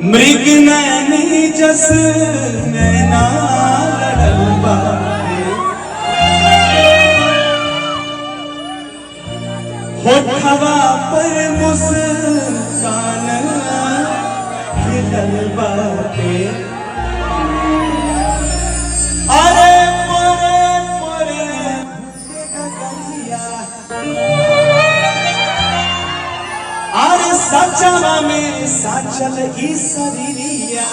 मृग नैनी जस नैना लड़ल बाटे, होठवा पर मुस्कान खिलल बाटे। अरे पोरे पोरे अरे सचवा में साचल ही शरीरिया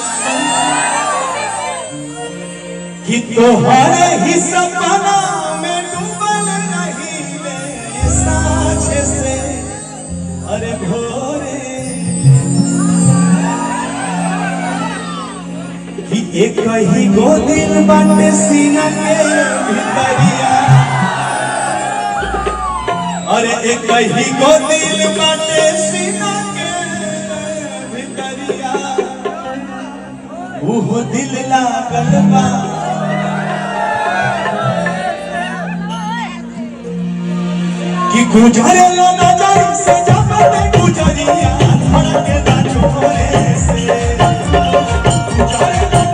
कि तोहरे ही सपना में डूबल रहीले साँझ से अरे भोरे, कि एक ही गो दिल बाटे सीना के भितरिया, अरे एक ही गो दिल बाटे सीना के भितरिया, वो दिल लागल बा कि गुजरेला नजर से जब गुजरिया धड़के ना छोड़े से, गुजरेला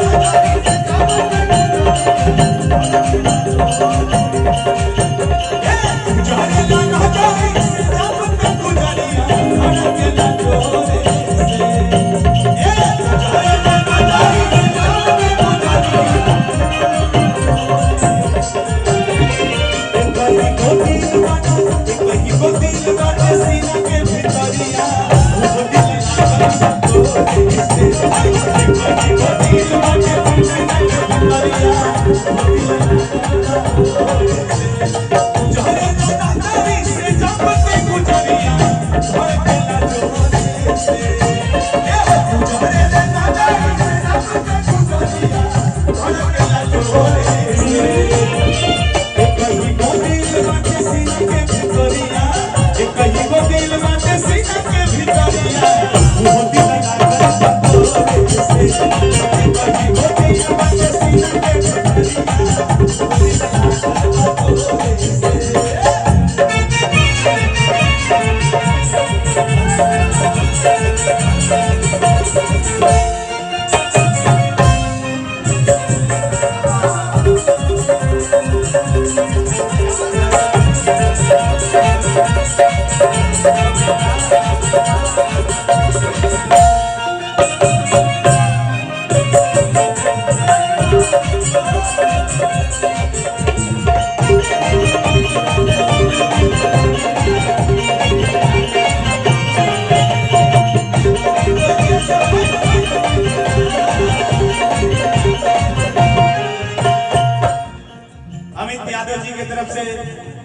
जी की तरफ से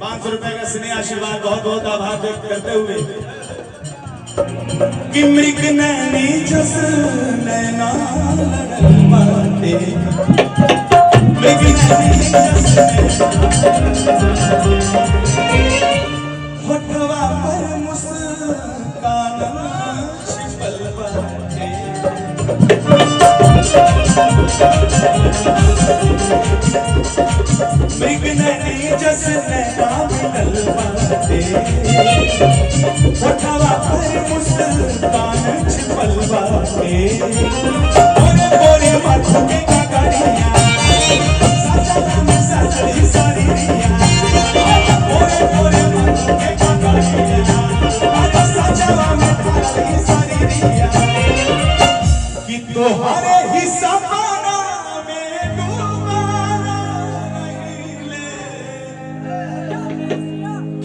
500 रुपए का स्नेह आशीर्वाद बहुत बहुत आभार व्यक्त करते हुए कि मृग नैनी जस नैना लड़ल बाटे, मृग नैनी जस होठवा पर मुस्कान छिपल बाटे, मृग नैनी जस नैना मिलल बाटे, होठवा पर मुस्कान छिपल बाटे। पोरे पोरे माथो के काकड़िया साचला में साचली शरीरिया, पोरे पोरे माथो के काकड़िया अरे साचला में साचली शरीरिया, कि तोहरे ही सपना में डूबल रहीले,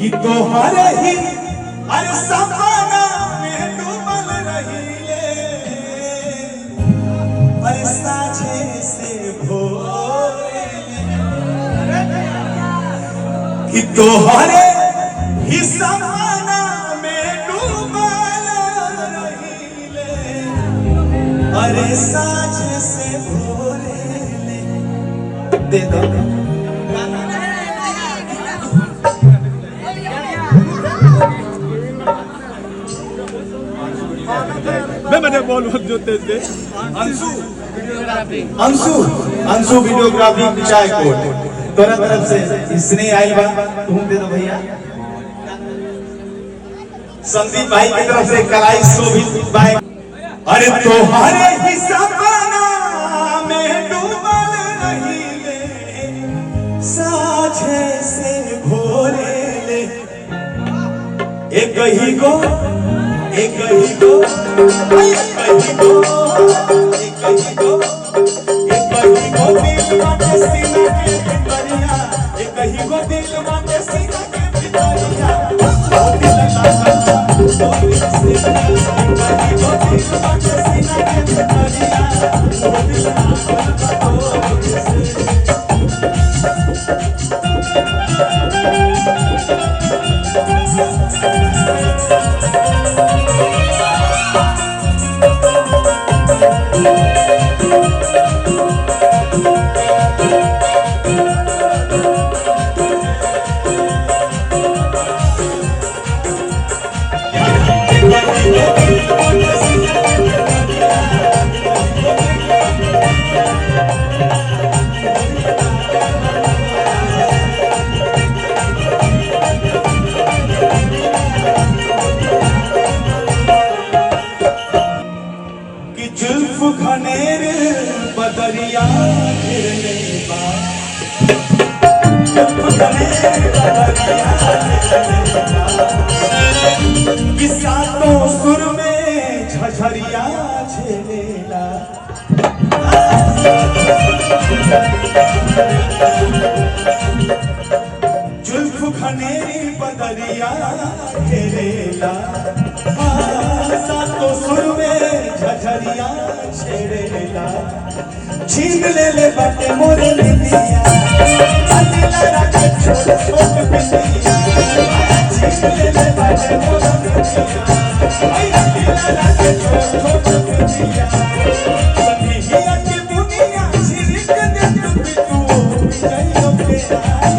कि तोहरे ही अरे सपना में डूबल रहीले, अरे साँझे से भोरे, कि तोहरे ही सपना में डूबल रहीले, अरे साँझे से भोरे दे दो मैंने बोल जो तेज अंशु वीडियोग्राफी चाय कोट तोरा तरफ से इसने आइल बा तुम दे दो भैया। संदीप भाई की तरफ से कलाई शोभित बाइक अरे तोहरे ही सपना में डूबल रहिले साझे से भोरे ले एक ही गो एक ही गो एक ही गो एक ही गो एक ही गो दिल बाटे सीना के भितरिया एक ही गो दिल बाटे सीना के भितरिया ओ दिल लागा ओ दिल से एक ही गो दिल बाटे सीना के भितरिया ओ दिल लागा ओ दिल से घनेर बदरिया घिरले बा घनेर बदरिया घिरले बा किस्सा तो सुर में झझरिया झेलेला जुल्फ घनेर बदरिया घेरेला सातो सुर में झझरिया छेड़ेला छीन ले बाटे मोरे बिंदिया अदिला राखे छोट छोट बिंदिया छीन ले बाटे मोरे बिंदिया अदिला राखे छोट छोट बिंदिया सनिहिया की बुनिया छिरिक दे तू जाइयो के आई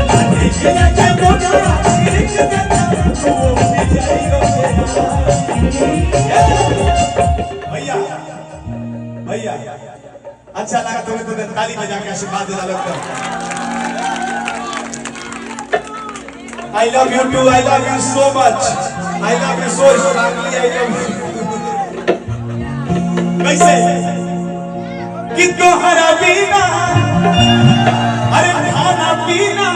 सनिहिया की बुनिया छिरिक दे तू जाइयो भैया भैया अच्छा लगा तुम्हें ताली बजा के आशीर्वाद देना लगता I love you too, I love you so much, I love you so strongly, I love you. कैसे कि तोहरा बिना अरे खाना पीना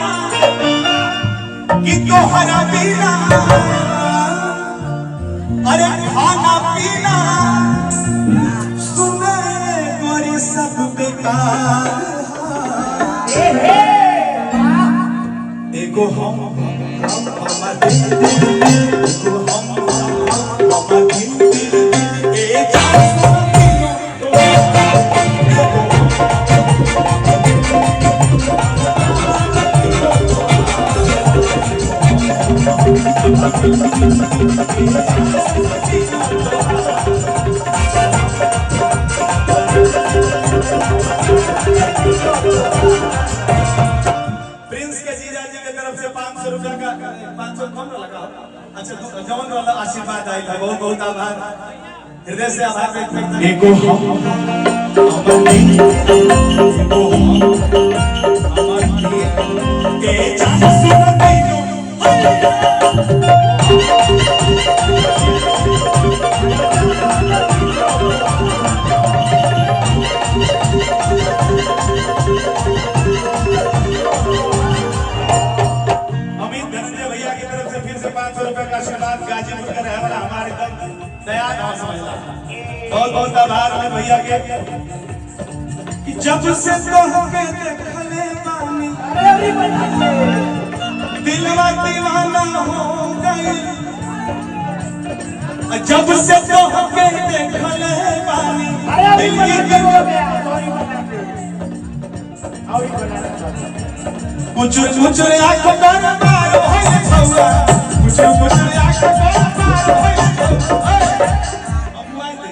कि तोहरा बिना अरे खाना पीना सुने गोरी सब बेकार एगो हम दिल एगो हम दिल ए जान प्रिंस के जीजा जी के तरफ से 500 रुपया का 500 कम न लगा अच्छा जवन वाला आशीर्वाद आई था बहुत बहुत आभार हृदय से आभार व्यक्त करता हूं एको हम के जान सुन गइलो आशीर्वाद गाजीपुर का रहने वाला हमारे दया समझला बहुत बहुत आभार है भैया के कि जब से तोहके देखले बानी दिलवा दीवाना हो गई जब से तोहके देखले बानी दिल की कुछ कुछ आंख पर मार होए छौआ कुछ कुछ आंख पर मार होए छौआ अम्मा दे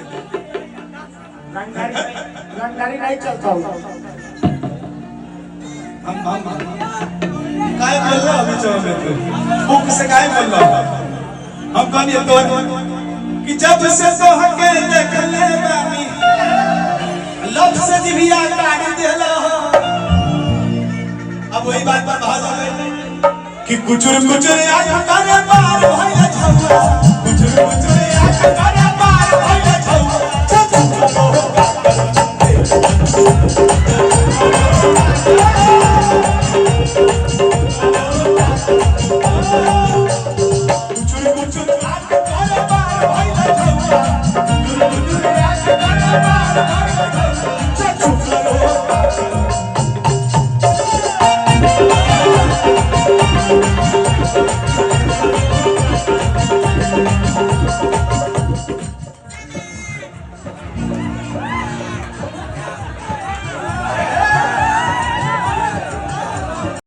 रंगदारी नहीं चलता हूँ हम काय बोल रहा अभी चलो मैं तो बुक से काय बोल रहा हम कौन ये तो कि जब से तोहके देखले बानी लव से जिभिया काट देला अब वही बात पर बात आ गई कि कुचुर कुचुर आंख करे मार भइल छौआ कुचुर कुचुर आंख करे मार ओए